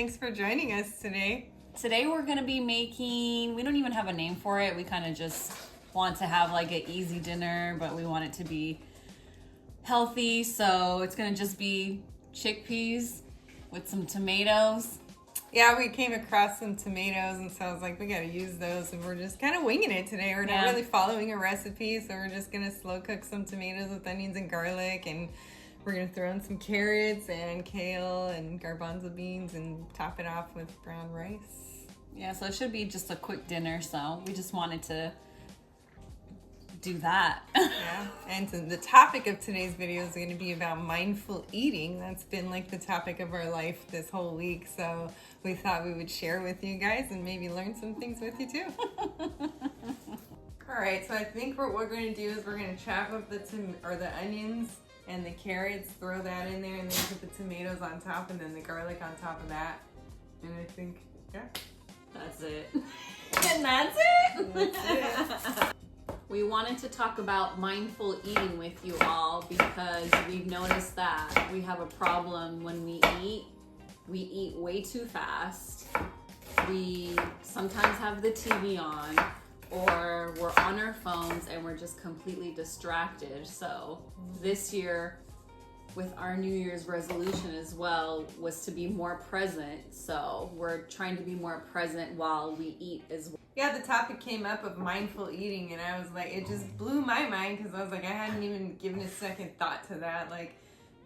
Thanks for joining us today. Today we're going to be making, we don't even have a name for it. We kind of just want to have like an easy dinner, but we want it to be healthy. So it's going to just be chickpeas with some tomatoes. Yeah, we came across some tomatoes, and so I was like, we got to use those, and we're just kind of winging it today. We're not really following a recipe, so we're just going to slow cook some tomatoes with onions and garlic, and we're going to throw in some carrots and kale and garbanzo beans and top it off with brown rice. Yeah, so it should be just a quick dinner, so we just wanted to do that. Yeah, and so the topic of today's video is going to be about mindful eating. That's been like the topic of our life this whole week, so we thought we would share with you guys and maybe learn some things with you too. All right, so I think what we're going to do is we're going to chop up the onions and the carrots, throw that in there, and then put the tomatoes on top, and then the garlic on top of that. And I think, yeah. That's it. And that's it? That's it. We wanted to talk about mindful eating with you all because we've noticed that we have a problem when we eat. We eat way too fast. We sometimes have the TV on, or we're on our phones and we're just completely distracted. So this year, with our New Year's resolution as well, was to be more present. So we're trying to be more present while we eat as well. Yeah, the topic came up of mindful eating, and I was like, it just blew my mind because I was like, I hadn't even given a second thought to that. Like,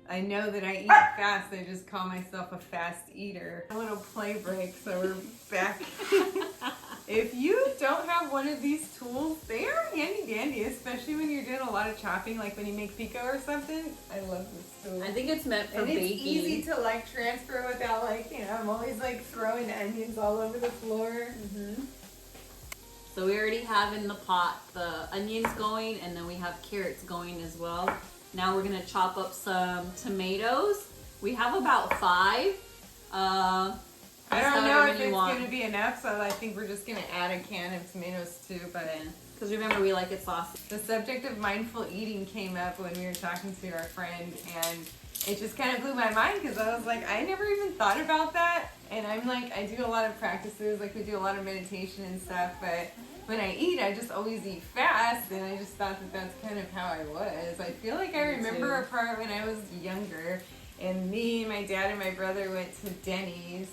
I know that I eat fast. I just call myself a fast eater. A little play break, so we're back. If you don't have one of these tools, they are handy dandy, especially when you're doing a lot of chopping, like when you make pico or something. I love this tool. I think it's meant for and baking. It's easy to like transfer without like, you know, I'm always like throwing onions all over the floor. Mm-hmm. So we already have in the pot the onions going, and then we have carrots going as well. Now we're gonna chop up some tomatoes. We have about 5. I don't know if it's going to be enough, so I think we're just going to add a can of tomatoes too. But because remember, we like it saucy. The subject of mindful eating came up when we were talking to our friend, and it just kind of blew my mind because I was like, I never even thought about that. And I'm like, I do a lot of practices, like we do a lot of meditation and stuff, but when I eat, I just always eat fast, and I just thought that that's kind of how I was. I feel like I remember a part when I was younger, and me, my dad, and my brother went to Denny's.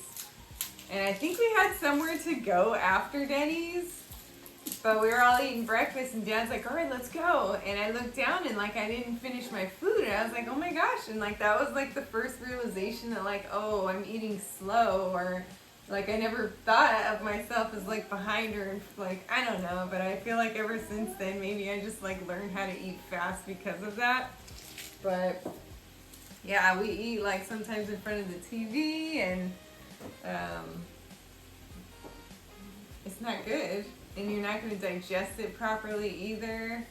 And I think we had somewhere to go after Denny's, but we were all eating breakfast, and Dad's like, all right, let's go. And I looked down, and like I didn't finish my food, and I was like, oh my gosh. And like that was like the first realization that like, oh, I'm eating slow, or like I never thought of myself as like behind, or like, I don't know. But I feel like ever since then, maybe I just like learned how to eat fast because of that. But yeah, we eat like sometimes in front of the TV, and it's not good, and you're not going to digest it properly either.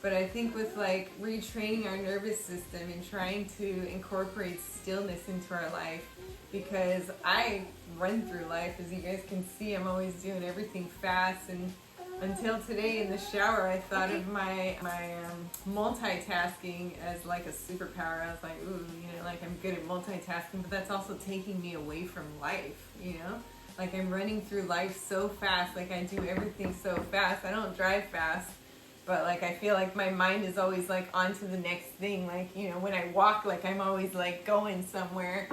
But I think with like retraining our nervous system and trying to incorporate stillness into our life, because I run through life, as you guys can see, I'm always doing everything fast. And until today in the shower, I thought of my multitasking as like a superpower. I was like, ooh, you know, like I'm good at multitasking, but that's also taking me away from life, you know? Like I'm running through life so fast, like I do everything so fast. I don't drive fast, but like I feel like my mind is always like on to the next thing. Like, you know, when I walk, like I'm always like going somewhere.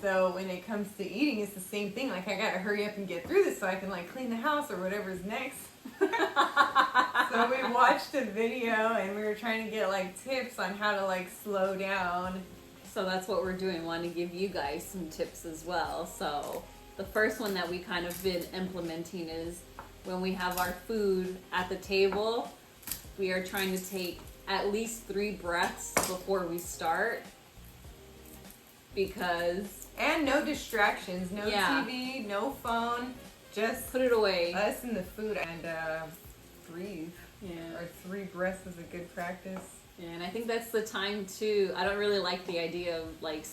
So when it comes to eating, it's the same thing. Like I gotta hurry up and get through this so I can like clean the house or whatever's next. So we watched a video, and we were trying to get like tips on how to like slow down. So that's what we're doing. Want to give you guys some tips as well. So the first one that we kind of been implementing is when we have our food at the table, we are trying to take at least 3 breaths before we start, because and no distractions, no TV, no phone, just put it away. Us and the food, and breathe. Yeah. Or 3 breaths is a good practice. Yeah, and I think that's the time too. I don't really like the idea of like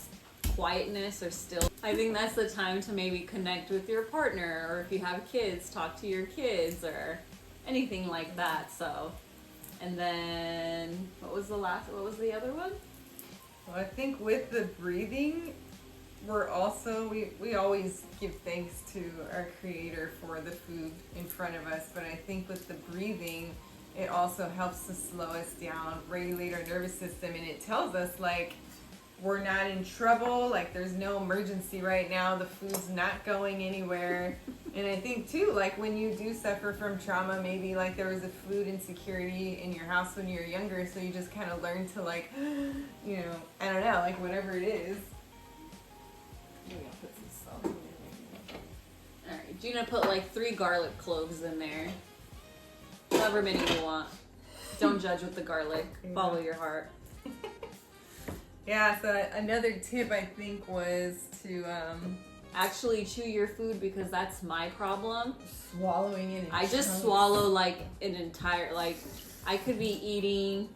quietness or still. I think that's the time to maybe connect with your partner, or if you have kids, talk to your kids, or anything like that. So, and then what was the other one? Well, I think with the breathing, we're also, we always give thanks to our Creator for the food in front of us, but I think with the breathing, it also helps to slow us down, regulate our nervous system, and it tells us like we're not in trouble, like there's no emergency right now, the food's not going anywhere. And I think too, like when you do suffer from trauma, maybe like there was a food insecurity in your house when you were younger, so you just kind of learn to like, you know, I don't know, like whatever it is. I'm gonna put some salt in there. Alright, Gina put like 3 garlic cloves in there. However many you want. Don't judge with the garlic. Follow your heart. Yeah, so another tip I think was to actually chew your food, because that's my problem. Swallowing it. I just swallow like an entire, like I could be eating,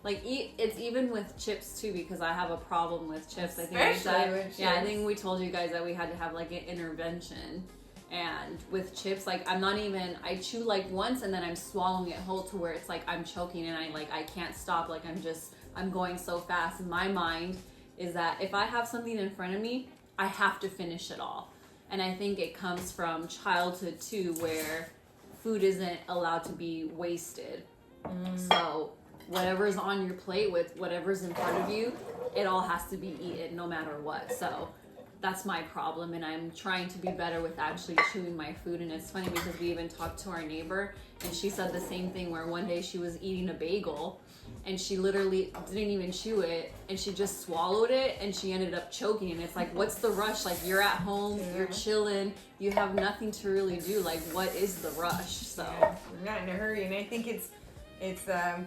like it's even with chips too, because I have a problem with chips. I think with chips. Yeah, I think we told you guys that we had to have like an intervention. And with chips, like I chew like once and then I'm swallowing it whole to where it's like I'm choking and I can't stop. Like I'm going so fast. And my mind is that if I have something in front of me, I have to finish it all. And I think it comes from childhood too, where food isn't allowed to be wasted. So whatever's on your plate with whatever's in front of you, it all has to be eaten no matter what. So that's my problem, and I'm trying to be better with actually chewing my food. And it's funny because we even talked to our neighbor, and she said the same thing, where one day she was eating a bagel and she literally didn't even chew it, and she just swallowed it and she ended up choking. And it's like, what's the rush? Like, you're at home, you're chilling, you have nothing to really do. Like, what is the rush? So we're not in a hurry. And I think it's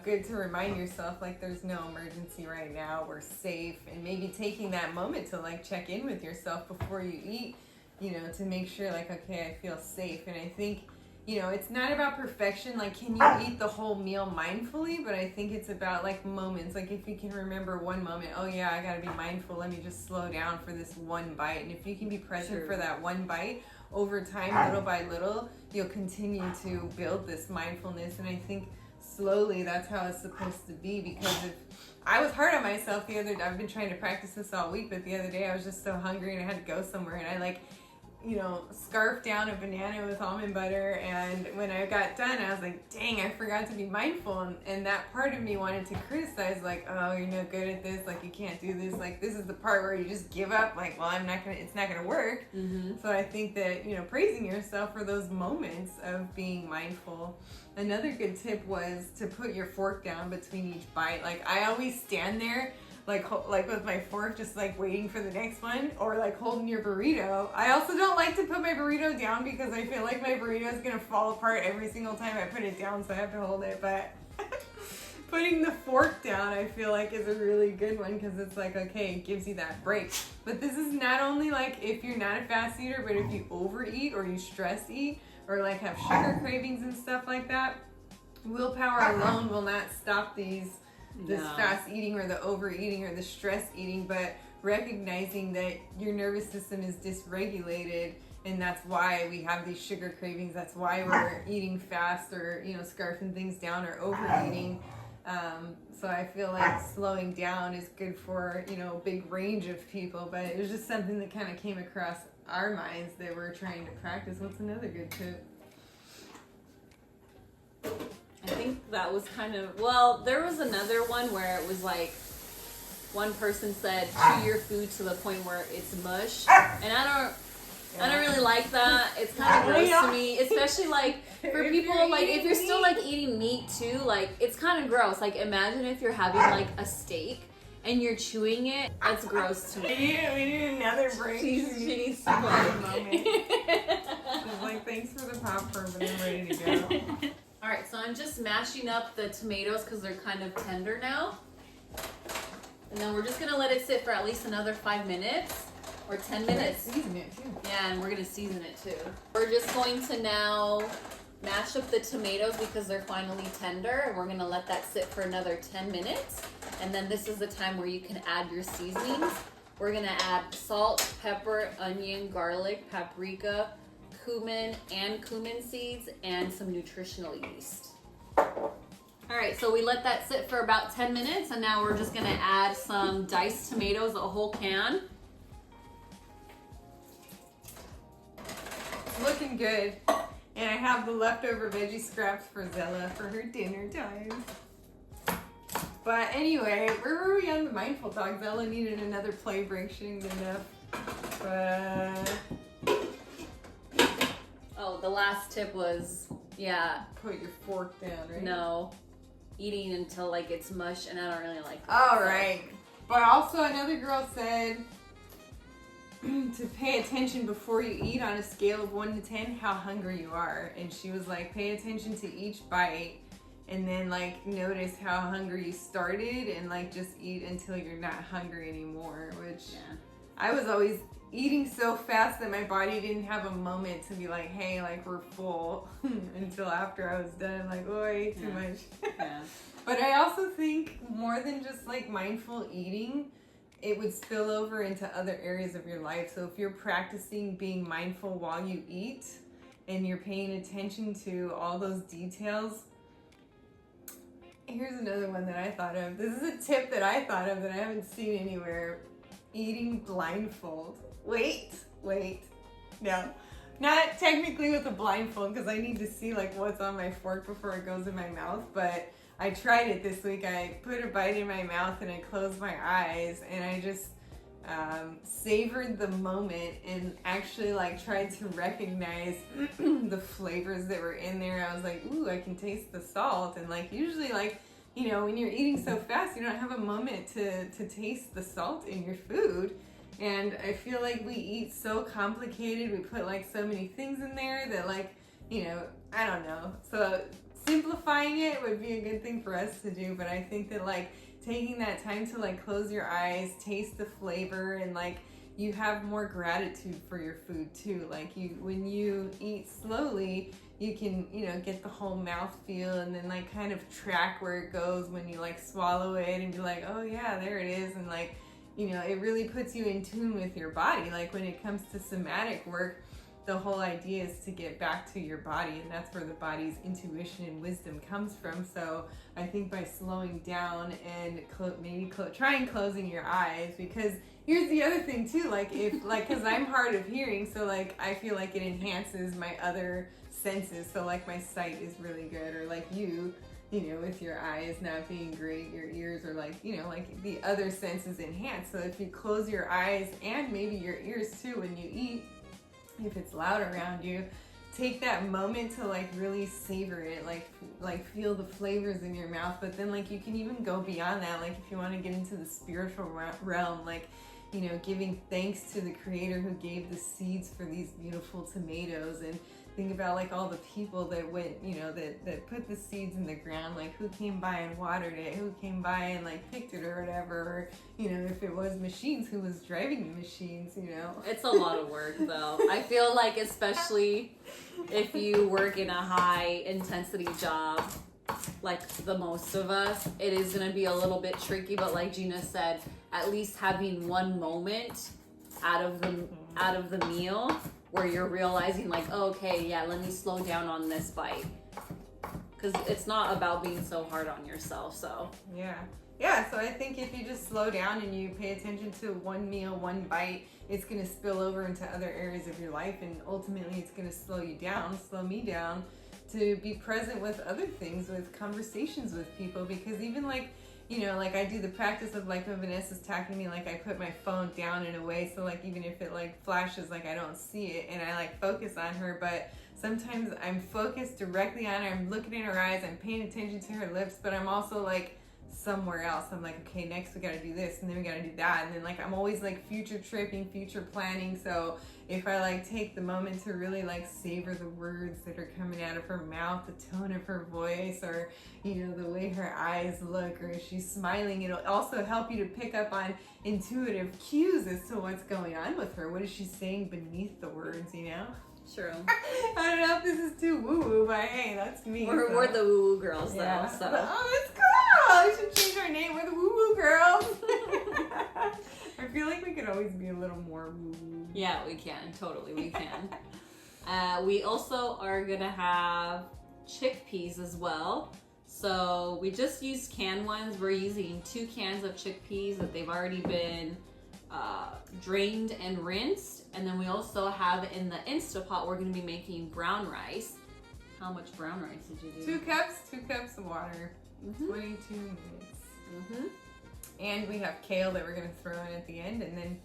good to remind yourself like there's no emergency right now, we're safe, and maybe taking that moment to like check in with yourself before you eat, you know, to make sure like, okay, I feel safe. And I think, you know, it's not about perfection, like can you eat the whole meal mindfully, but I think it's about like moments, like if you can remember one moment, oh yeah, I gotta be mindful, let me just slow down for this one bite. And if you can be present for that one bite, over time, little by little, you'll continue to build this mindfulness. And I think slowly that's how it's supposed to be, because if I was hard on myself the other day, I've been trying to practice this all week, but the other day I was just so hungry and I had to go somewhere, and I like, you know, scarfed down a banana with almond butter, and when I got done I was like, dang, I forgot to be mindful. And that part of me wanted to criticize, like, oh, you're no good at this, like you can't do this, like this is the part where you just give up, like, well, it's not gonna work. So I think that, you know, praising yourself for those moments of being mindful. Another good tip was to put your fork down between each bite. Like I always stand there like with my fork, just like waiting for the next one, or like holding your burrito. I also don't like to put my burrito down because I feel like my burrito is gonna fall apart every single time I put it down, so I have to hold it. But putting the fork down, I feel like, is a really good one, because it's like, okay, it gives you that break. But this is not only like if you're not a fast eater, but if you overeat or you stress eat, or like have sugar cravings and stuff like that, willpower alone will not stop this fast eating or the overeating or the stress eating. But recognizing that your nervous system is dysregulated, and that's why we have these sugar cravings, that's why we're eating fast, or, you know, scarfing things down, or overeating. So I feel like slowing down is good for, you know, a big range of people, but it was just something that kind of came across our minds that we're trying to practice. What's another good tip? I think that was kind of, well, there was another one where it was like, one person said, chew your food to the point where it's mush. And I don't really like that. It's kind of gross to me, especially like for people, like if you're still like eating meat too, like it's kind of gross. Like imagine if you're having like a steak and you're chewing it. That's gross to me. We need another break. She needs to go. She's like, thanks for the popcorn, but I'm ready to go. All right, so I'm just mashing up the tomatoes because they're kind of tender now. And then we're just gonna let it sit for at least another 5 minutes or 10 minutes. Season it too. Yeah, and we're gonna season it too. We're just going to now mash up the tomatoes because they're finally tender, and we're gonna let that sit for another 10 minutes. And then this is the time where you can add your seasonings. We're gonna add salt, pepper, onion, garlic, paprika, cumin and cumin seeds, and some nutritional yeast. All right, so we let that sit for about 10 minutes, and now we're just gonna add some diced tomatoes, a whole can. looking good. And I have the leftover veggie scraps for Zella for her dinner time. But anyway, where were we on the mindful talk? Zella needed another play break. She didn't get enough. But Oh, the last tip was, put your fork down, right? No. Eating until like it's mush, and I don't really like that. All right. But also another girl said to pay attention before you eat on a scale of 1 to 10 how hungry you are. And she was like, pay attention to each bite and then like notice how hungry you started and like just eat until you're not hungry anymore, which I was always eating so fast that my body didn't have a moment to be like, hey, like we're full until after I was done. Like, oh, I ate too much. But I also think more than just like mindful eating, it would spill over into other areas of your life. So if you're practicing being mindful while you eat and you're paying attention to all those details. Here's another one that I thought of. This is a tip that I thought of that I haven't seen anywhere. Eating blindfold. Wait. No, not technically with a blindfold because I need to see like what's on my fork before it goes in my mouth. But I tried it this week. I put a bite in my mouth and I closed my eyes and I just savored the moment and actually like tried to recognize the flavors that were in there. I was like, ooh, I can taste the salt. And like usually like, you know, when you're eating so fast, you don't have a moment to taste the salt in your food. And I feel like we eat so complicated. We put like so many things in there that like, you know, I don't know. So simplifying it would be a good thing for us to do. But I think that like taking that time to like close your eyes, taste the flavor, and like you have more gratitude for your food too. Like when you eat slowly, you can, you know, get the whole mouth feel and then like kind of track where it goes when you like swallow it and be like, oh yeah, there it is. And like, you know, it really puts you in tune with your body. Like when it comes to somatic work, the whole idea is to get back to your body, and that's where the body's intuition and wisdom comes from. So I think by slowing down and trying closing your eyes, because here's the other thing too, like if like, because I'm hard of hearing, so like I feel like it enhances my other senses. So like my sight is really good, or like you know, with your eyes not being great, your ears are like, you know, like the other senses enhanced. So if you close your eyes and maybe your ears too when you eat, if it's loud around you, take that moment to like really savor it, like feel the flavors in your mouth. But then like you can even go beyond that, like if you want to get into the spiritual realm, like, you know, giving thanks to the creator who gave the seeds for these beautiful tomatoes, and think about like all the people that went, you know, that put the seeds in the ground, like who came by and watered it, who came by and like picked it or whatever, or, you know, if it was machines, who was driving the machines, you know. It's a lot of work though. I feel like especially if you work in a high intensity job, like the most of us, it is going to be a little bit tricky, but like Gina said, at least having one moment out of the meal where you're realizing like, oh, okay, yeah, let me slow down on this bite, because it's not about being so hard on yourself. So so I think if you just slow down and you pay attention to one meal, one bite, it's going to spill over into other areas of your life, and ultimately it's going to slow me down to be present with other things, with conversations with people. Because even like, you know, like I do the practice of like when Vanessa's talking to me, like I put my phone down in a way so like even if it like flashes, like I don't see it, and I like focus on her. But sometimes I'm focused directly on her, I'm looking in her eyes, I'm paying attention to her lips, but I'm also like somewhere else. I'm like, okay, next we gotta do this, and then we gotta do that, and then like I'm always like future tripping, future planning. So if I like take the moment to really like savor the words that are coming out of her mouth, the tone of her voice, or, you know, the way her eyes look, or if she's smiling, it'll also help you to pick up on intuitive cues as to what's going on with her. What is she saying beneath the words, you know? True. I don't know if this is too woo-woo, but hey, that's me. We're the woo-woo girls though. Yeah. So. Oh, that's cool! We should change our name. We're the woo-woo girls. I feel like we could always be a little more woo-woo. Yeah, we can. Totally, we can. We also are gonna have chickpeas as well. So we just used canned ones. We're using 2 cans of chickpeas that they've already been drained and rinsed. And then we also have in the Instapot, we're gonna be making brown rice. How much brown rice did you do? 2 cups of water, 22 minutes. And we have kale that we're gonna throw in at the end, and then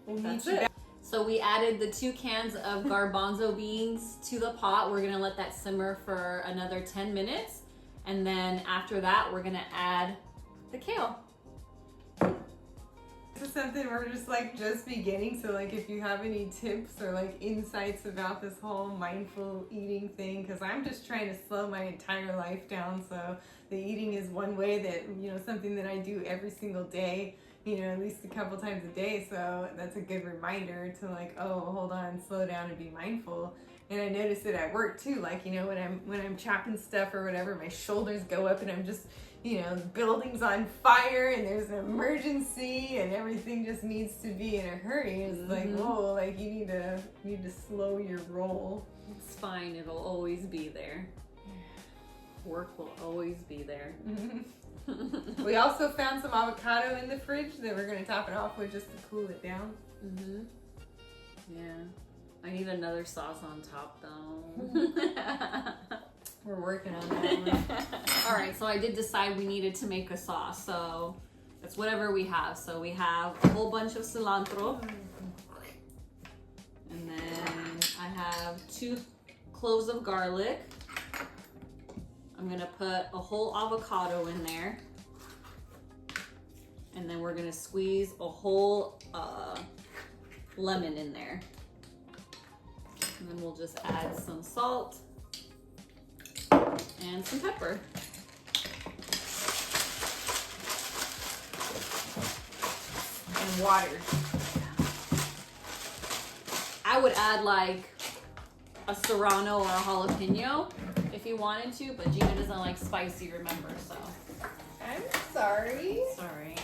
we'll That's meet you it. back. So we added the 2 cans of garbanzo beans to the pot. We're gonna let that simmer for another 10 minutes. And then after that, we're gonna add the kale. This is something we're just beginning. So like if you have any tips or like insights about this whole mindful eating thing, because I'm just trying to slow my entire life down. So the eating is one way that, you know, something that I do every single day, you know, at least a couple times a day. So that's a good reminder to like, oh, hold on, slow down and be mindful. And I notice it at work too. Like, you know, when I'm chopping stuff or whatever, my shoulders go up and I'm just, you know, the building's on fire and there's an emergency and everything just needs to be in a hurry. It's like, whoa, like you need to slow your roll. It's fine, it'll always be there. Work will always be there. We also found some avocado in the fridge that we're gonna top it off with just to cool it down. Yeah. I need another sauce on top though. We're working on that one. All right, so I did decide we needed to make a sauce, so it's whatever we have. So we have a whole bunch of cilantro, and then I have 2 cloves of garlic. I'm gonna put a whole avocado in there, and then we're gonna squeeze a whole lemon in there, and then we'll just add some salt and some pepper. And water. I would add like a serrano or a jalapeno if you wanted to, but Gina doesn't like spicy, remember, so. I'm sorry. Sorry.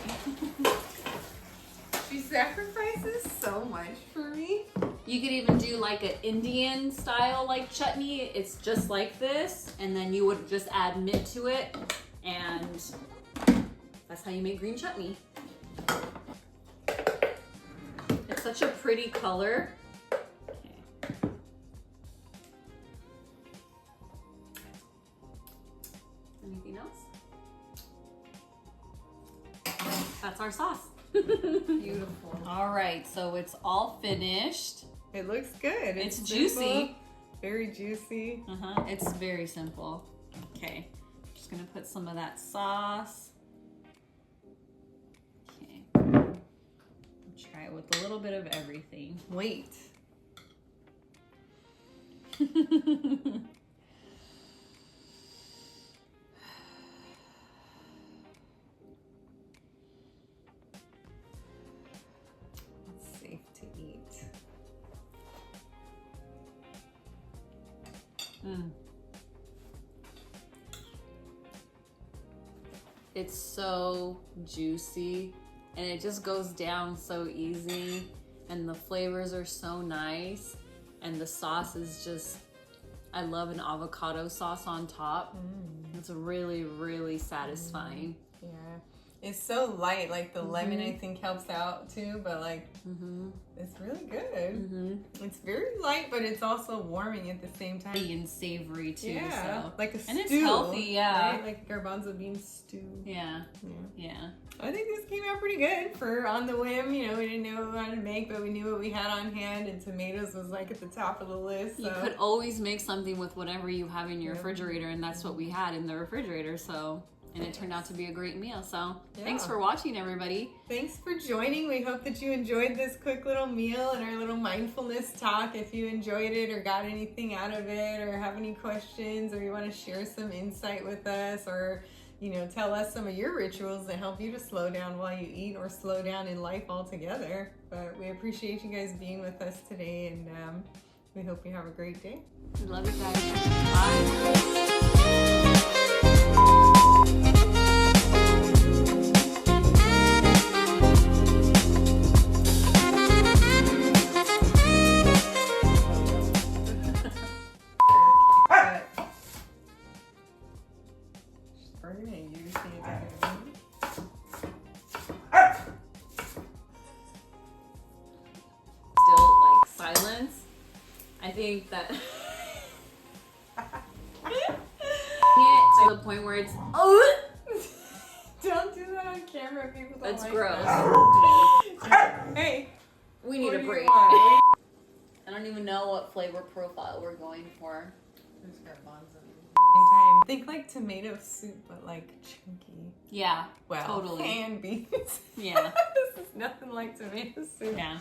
She sacrifices so much for me. You could even do like an Indian style like chutney. It's just like this, and then you would just add mint to it, and that's how you make green chutney. It's such a pretty color. Okay. Anything else? That's our sauce. Beautiful. All right, so it's all finished. It looks good. It's simple, juicy. Very juicy. It's very simple. Okay, just gonna put some of that sauce. Okay, try it with a little bit of everything. Wait. It's safe to eat. It's so juicy and it just goes down so easy, and the flavors are so nice, and the sauce is just, I love an avocado sauce on top. It's really, really satisfying. Yeah. It's so light, like the lemon I think helps out too, but like it's really good. It's very light, but it's also warming at the same time. And savory too. Yeah, So. like a stew. And it's healthy, yeah. Right? Like garbanzo bean stew. Yeah. I think this came out pretty good for on the whim. You know, we didn't know what we wanted to make, but we knew what we had on hand, and tomatoes was like at the top of the list. So. You could always make something with whatever you have in your refrigerator, and that's what we had in the refrigerator. So. And it turned out to be a great meal. So thanks for watching, everybody. Thanks for joining. We hope that you enjoyed this quick little meal and our little mindfulness talk. If you enjoyed it or got anything out of it or have any questions or you want to share some insight with us or, you know, tell us some of your rituals that help you to slow down while you eat or slow down in life altogether. But we appreciate you guys being with us today, and we hope you have a great day. We love you guys. Bye. think that to the point where it's Don't do that on camera. People don't that's like gross. that. Hey, We need what a do you break. want? I don't even know what flavor profile we're going for. Who's got bonzo? Time. Think like tomato soup, but like chunky. Yeah, Well, totally. canned beans. Yeah. This is nothing like tomato soup. Yeah.